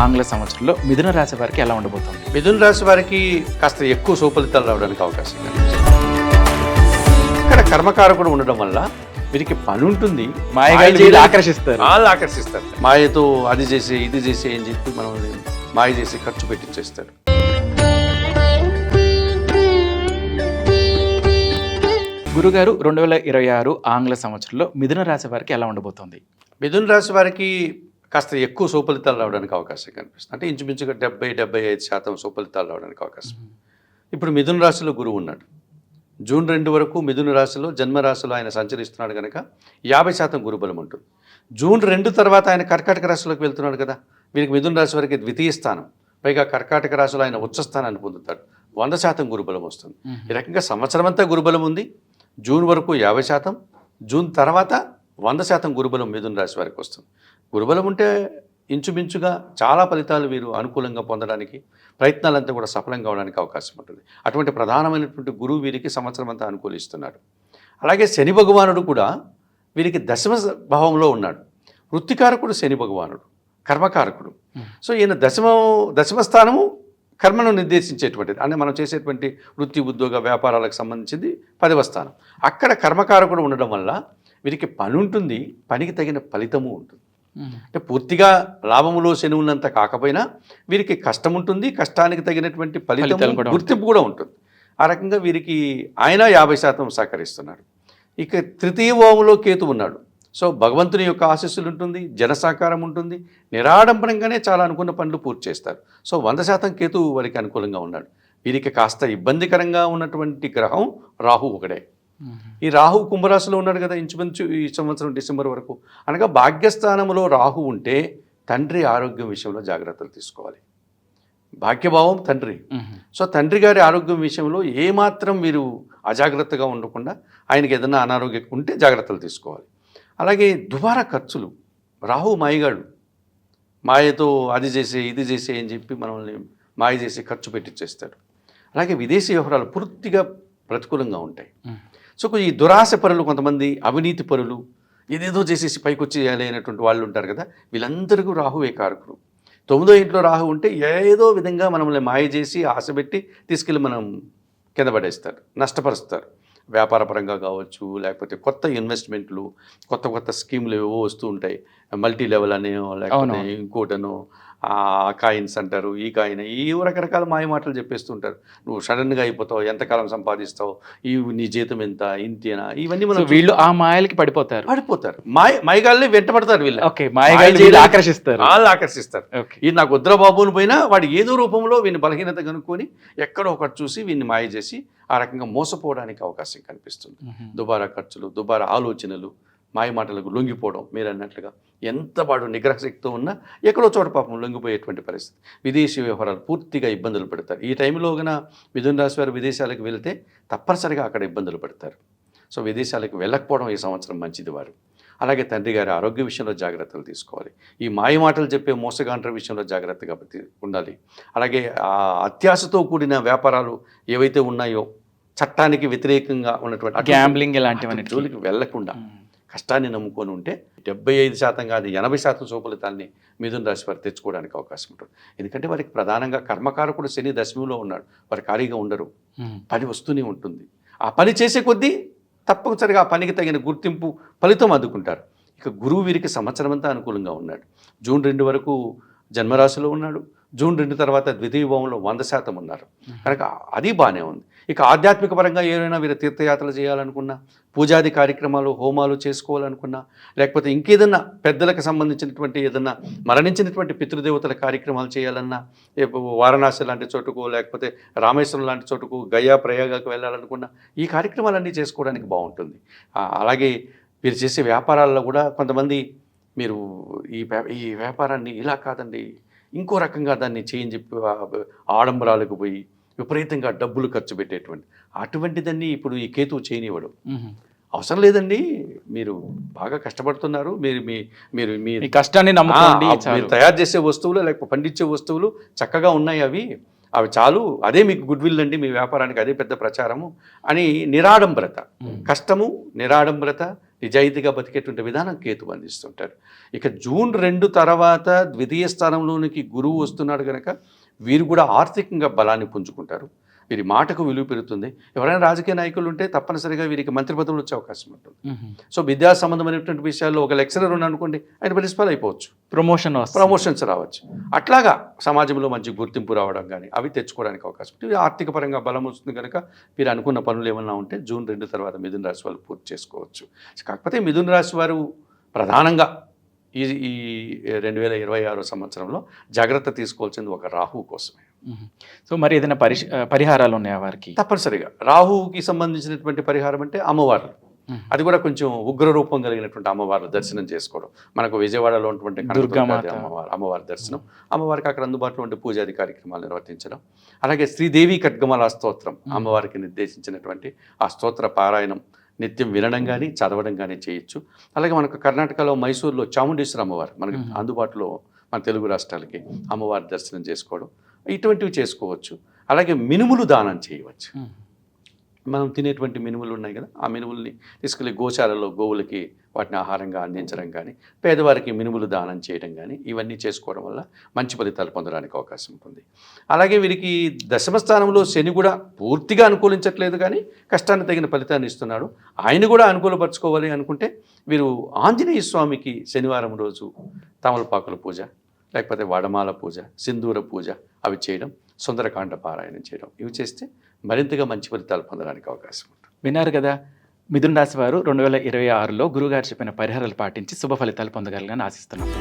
ఆంగ్ల సంవత్సరంలో మిథున రాశి వారికి ఎలా ఉండబోతుంది? మిథున రాశి వారికి కాస్త ఎక్కువ సుఫలితాలు రావడానికి అవకాశం కనిపిస్తుంది. ఇక్కడ కర్మకారకుడు ఉండడం వల్ల వీరికి పని ఉంటుంది, మాయగాళ్ళు ఆకర్షిస్తారు. వాళ్ళు ఆకర్షిస్తారు. మాయతో అది చేసి ఇది చేసి అని చెప్పి మనం మాయ చేసి ఖర్చు పెట్టించేస్తారు. గురుగారు, 2026 ఆంగ్ల సంవత్సరంలో మిథున రాశి వారికి ఎలా ఉండబోతుంది? మిథున రాశి వారికి కాస్త ఎక్కువ సుఫలితాలు రావడానికి అవకాశం కనిపిస్తుంది. అంటే ఇంచుమించుగా 70-75% సుఫలితాలు రావడానికి అవకాశం. ఇప్పుడు మిథున రాశిలో గురువు ఉన్నాడు. జూన్ 2 వరకు మిథున రాశిలో జన్మరాశిలో ఆయన సంచరిస్తున్నాడు కనుక 50% గురుబలం ఉంటుంది. జూన్ 2 తర్వాత ఆయన కర్కాటక రాశిలోకి వెళ్తున్నాడు కదా, వీరికి మిథున రాశి వారికి ద్వితీయ స్థానం, పైగా కర్కాటక రాశిలో ఆయన ఉచ్చ స్థానాన్ని పొందుతాడు. 100% గురుబలం వస్తుంది. ఈ రకంగా సంవత్సరం అంతా గురుబలం ఉంది. జూన్ వరకు 50%, జూన్ తర్వాత 100% గురుబలం మిథున రాశి వారికి వస్తుంది. గురుబలం ఉంటే ఇంచుమించుగా చాలా ఫలితాలు వీరు అనుకూలంగా పొందడానికి, ప్రయత్నాలంతా కూడా సఫలం కావడానికి అవకాశం ఉంటుంది. అటువంటి ప్రధానమైనటువంటి గురువు వీరికి సంవత్సరం అంతా అనుకూలిస్తున్నాడు. అలాగే శని భగవానుడు కూడా వీరికి దశమ భావంలో ఉన్నాడు. వృత్తికారకుడు శని భగవానుడు, కర్మకారకుడు. సో ఈయన దశమ స్థానము కర్మను నిర్దేశించేటువంటిది, అంటే మనం చేసేటువంటి వృత్తి ఉద్యోగ వ్యాపారాలకు సంబంధించింది 10వ స్థానం. అక్కడ కర్మకారకుడు ఉండడం వల్ల వీరికి పని ఉంటుంది, పనికి తగిన ఫలితము ఉంటుంది. అంటే పూర్తిగా లాభములో శని ఉన్నంత కాకపోయినా వీరికి కష్టం ఉంటుంది, కష్టానికి తగినటువంటి ఫలితం గుర్తింపు కూడా ఉంటుంది. ఆ రకంగా వీరికి ఆయన 50% సహకరిస్తున్నాడు. ఇక తృతీయ భావంలో కేతు ఉన్నాడు. సో భగవంతుని యొక్క ఆశీస్సులు ఉంటుంది, జన సహకారం ఉంటుంది, నిరాడంబరంగానే చాలా అనుకున్న పనులు పూర్తి చేస్తారు. సో 100% కేతు వారికి అనుకూలంగా ఉన్నాడు. వీరికి కాస్త ఇబ్బందికరంగా ఉన్నటువంటి గ్రహం రాహు ఒకడే. ఈ రాహు కుంభరాశిలో ఉన్నాడు కదా ఇంచుమించు ఈ సంవత్సరం డిసెంబర్ వరకు. అనగా భాగ్యస్థానంలో రాహు ఉంటే తండ్రి ఆరోగ్యం విషయంలో జాగ్రత్తలు తీసుకోవాలి. భాగ్యభావం తండ్రి. సో తండ్రి గారి ఆరోగ్యం విషయంలో ఏమాత్రం మీరు అజాగ్రత్తగా ఉండకుండా, ఆయనకి ఏదైనా అనారోగ్యం ఉంటే జాగ్రత్తలు తీసుకోవాలి. అలాగే దుబారా ఖర్చులు, రాహు మాయగాడు, మాయతో అది చేసి ఇది చేసి అని చెప్పి మనల్ని మాయ చేసి ఖర్చు పెట్టించేస్తాడు. అలాగే విదేశీ వ్యవహారాలు పూర్తిగా ప్రతికూలంగా ఉంటాయి. సో ఈ దురాశ పరులు, కొంతమంది అవినీతి పరులు, ఏదేదో చేసేసి పైకి వచ్చేయాలి అనేటువంటి వాళ్ళు ఉంటారు కదా, వీళ్ళందరికీ రాహువే కారకుడు. 9వ ఇంట్లో రాహు ఉంటే ఏదో విధంగా మనల్ని మాయ చేసి ఆశ పెట్టి తీసుకెళ్ళి మనం కింద పడేస్తారు, నష్టపరుస్తారు. వ్యాపార పరంగా కావచ్చు, లేకపోతే కొత్త ఇన్వెస్ట్మెంట్లు, కొత్త స్కీములు ఏవో వస్తూ ఉంటాయి. మల్టీ లెవెల్ అనేో, లేకపోతే ఇంకోటనో, కాయిన్స్ అంటారు, ఈ కాయిన్, ఈ రకరకాల మాయ మాటలు చెప్పేస్తూ ఉంటారు. నువ్వు సడన్గా అయిపోతావు, ఎంతకాలం సంపాదిస్తావు, నీ జీతం ఎంత, ఇంతేనా, ఇవన్నీ మనం వీళ్ళు ఆ మాయలకి పడిపోతారు. మాయగాళ్ళే వెంటబడతారు. వీళ్ళు ఆకర్షిస్తారు, వాళ్ళు ఆకర్షిస్తారు. ఈ నాకు వద్ర బాబుని పోయినా వాడు ఏదో రూపంలో వీని బలహీనత కనుక్కొని ఎక్కడో ఒకటి చూసి వీన్ని మాయ చేసి ఆ రకంగా మోసపోవడానికి అవకాశం కనిపిస్తుంది. దుబారా ఖర్చులు, దుబారా ఆలోచనలు, మాయ మాటలకు లొంగిపోవడం, మీరు అన్నట్లుగా ఎంత వాడు నిగ్రహశక్తితో ఉన్నా ఎక్కడో చోట పాపం లొంగిపోయేటువంటి పరిస్థితి. విదేశీ వ్యవహారాలు పూర్తిగా ఇబ్బందులు పడతారు. ఈ టైంలో కన్నా మిథున రాశి వారు విదేశాలకు వెళితే తప్పనిసరిగా అక్కడ ఇబ్బందులు పడతారు. సో విదేశాలకు వెళ్ళకపోవడం ఈ సంవత్సరం మంచిది వారు. అలాగే తండ్రి గారి ఆరోగ్య విషయంలో జాగ్రత్తలు తీసుకోవాలి. ఈ మాయ మాటలు చెప్పే మోసగాండ్ర విషయంలో జాగ్రత్తగా ఉండాలి. అలాగే అత్యాశతో కూడిన వ్యాపారాలు ఏవైతే ఉన్నాయో, చట్టానికి వ్యతిరేకంగా ఉన్నటువంటి గ్యాంబ్లింగ్ ఇలాంటివన్నీ జోలికి వెళ్లకుండా కష్టాన్ని నమ్ముకొని ఉంటే 75% కాదు 80% సుఫలితాన్ని మిథున రాశి వారు తెచ్చుకోవడానికి అవకాశం ఉంటుంది. ఎందుకంటే వారికి ప్రధానంగా కర్మకారకుడు శని దశమిలో ఉన్నాడు. వారు ఖాళీగా ఉండరు, పని వస్తూనే ఉంటుంది. ఆ పని చేసే కొద్దీ తప్పనిసరిగా ఆ పనికి తగిన గుర్తింపు, ఫలితం అందుకుంటారు. ఇక గురువు వీరికి సంవత్సరం అంతా అనుకూలంగా ఉన్నాడు. జూన్ 2 వరకు జన్మరాశిలో ఉన్నాడు. జూన్ 2 తర్వాత ద్వితీయ భావంలో 100% ఉన్నారు కనుక అది బాగానే ఉంది. ఇక ఆధ్యాత్మిక పరంగా ఏమైనా వీరు తీర్థయాత్రలు చేయాలనుకున్నా, పూజాది కార్యక్రమాలు, హోమాలు చేసుకోవాలనుకున్నా, లేకపోతే ఇంకేదన్నా పెద్దలకు సంబంధించినటువంటి ఏదన్నా మరణించినటువంటి పితృదేవతల కార్యక్రమాలు చేయాలన్నా, వారణాసి లాంటి చోటుకు, లేకపోతే రామేశ్వరం లాంటి చోటుకు, గయా ప్రయాగకు వెళ్ళాలనుకున్నా ఈ కార్యక్రమాలన్నీ చేసుకోవడానికి బాగుంటుంది. అలాగే వీరు చేసే వ్యాపారాల్లో కూడా కొంతమంది మీరు ఈ వ్యాపారాన్ని ఇలా కాదండి, ఇంకో రకంగా దాన్ని చేయని చెప్పి ఆడంబరాలకు పోయి విపరీతంగా డబ్బులు ఖర్చు అటువంటిదన్నీ ఇప్పుడు ఈ కేతువు చేయనివ్వడు. అవసరం లేదండి, మీరు బాగా కష్టపడుతున్నారు, మీరు మీ కష్టాన్ని నమ్ముకోండి, మీరు తయారు చేసే వస్తువులు లేకపోతే పండించే వస్తువులు చక్కగా ఉన్నాయి, అవి చాలు, అదే మీకు గుడ్ విల్ అండి, మీ వ్యాపారానికి అదే పెద్ద ప్రచారము అని నిరాడంబరత, కష్టము, నిరాడంబరత, నిజాయితీగా బతికేటువంటి విధానం కేతువు అందిస్తుంటారు. ఇక జూన్ 2 తర్వాత ద్వితీయ స్థానంలోనికి గురువు వస్తున్నాడు కనుక వీరు కూడా ఆర్థికంగా బలాన్ని పుంజుకుంటారు. వీరి మాటకు విలువ పెరుగుతుంది. ఎవరైనా రాజకీయ నాయకులు ఉంటే తప్పనిసరిగా వీరికి మంత్రి పదవులు వచ్చే అవకాశం ఉంటుంది. సో విద్యా సంబంధమైనటువంటి విషయాల్లో ఒక లెక్చరర్ ఉన్నాడు అనుకోండి, ఆయన ప్రిన్సిపల్ అయిపోవచ్చు, ప్రమోషన్స్ రావచ్చు. అట్లాగా సమాజంలో మంచి గుర్తింపు రావడం కానీ అవి తెచ్చుకోవడానికి అవకాశం ఉంటుంది. ఆర్థిక పరంగా బలం వస్తుంది కనుక మీరు అనుకున్న పనులు ఏమన్నా ఉంటే జూన్ 2 తర్వాత మిథున రాశి వాళ్ళు పూర్తి చేసుకోవచ్చు. కాకపోతే మిథున రాశి వారు ప్రధానంగా ఈ 2026 సంవత్సరంలో జాగ్రత్త తీసుకోవాల్సింది ఒక రాహువు కోసమే. సో మరి ఏదైనా పరిహారాలు ఉన్నాయా వారికి? తప్పనిసరిగా రాహువుకి సంబంధించినటువంటి పరిహారం అంటే అమ్మవార్లు, అది కూడా కొంచెం ఉగ్ర రూపం కలిగినటువంటి అమ్మవార్లు దర్శనం చేసుకోవడం. మనకు విజయవాడలో ఉన్నటువంటి దుర్గామాత అమ్మవారి దర్శనం, అమ్మవారికి అక్కడ అందుబాటులో ఉండే పూజాది కార్యక్రమాలు నిర్వర్తించడం. అలాగే శ్రీదేవి ఖడ్గమాల స్తోత్రం, అమ్మవారికి నిర్దేశించినటువంటి ఆ స్తోత్ర పారాయణం నిత్యం వినడం కానీ చదవడం కానీ చేయొచ్చు. అలాగే మనకు కర్ణాటకలో మైసూరులో చాముండేశ్వరి అమ్మవారు మనకు అందుబాటులో మన తెలుగు రాష్ట్రాలకి అమ్మవారి దర్శనం చేసుకోవడం, ఇటువంటివి చేసుకోవచ్చు. అలాగే మినుములు దానం చేయవచ్చు. మనం తినేటువంటి మినుములు ఉన్నాయి కదా, ఆ మినుముల్ని తీసుకెళ్ళి గోశాలలో గోవులకి వాటిని ఆహారంగా అందించడం కానీ, పేదవారికి మినుములు దానం చేయడం కానీ, ఇవన్నీ చేసుకోవడం వల్ల మంచి ఫలితాలు పొందడానికి అవకాశం ఉంటుంది. అలాగే వీరికి దశమ స్థానంలో శని కూడా పూర్తిగా అనుకూలించట్లేదు కానీ కష్టాన్ని తగిన ఫలితాన్ని ఇస్తున్నాడు. ఆయన కూడా అనుకూలపరచుకోవాలి అనుకుంటే వీరు ఆంజనేయ స్వామికి శనివారం రోజు తమలపాకుల పూజ, లేకపోతే వడమాల పూజ, సింధూర పూజ అవి చేయడం, సుందరకాండ పారాయణం చేయడం, ఇవి చేస్తే మరింతగా మంచి ఫలితాలు పొందడానికి అవకాశం ఉంటుంది. విన్నారు కదా, మిథున రాశి వారు 2026లో గురుగారు చెప్పిన పరిహారాలు పాటించి శుభ ఫలితాలు పొందగలరని ఆశిస్తున్నాం.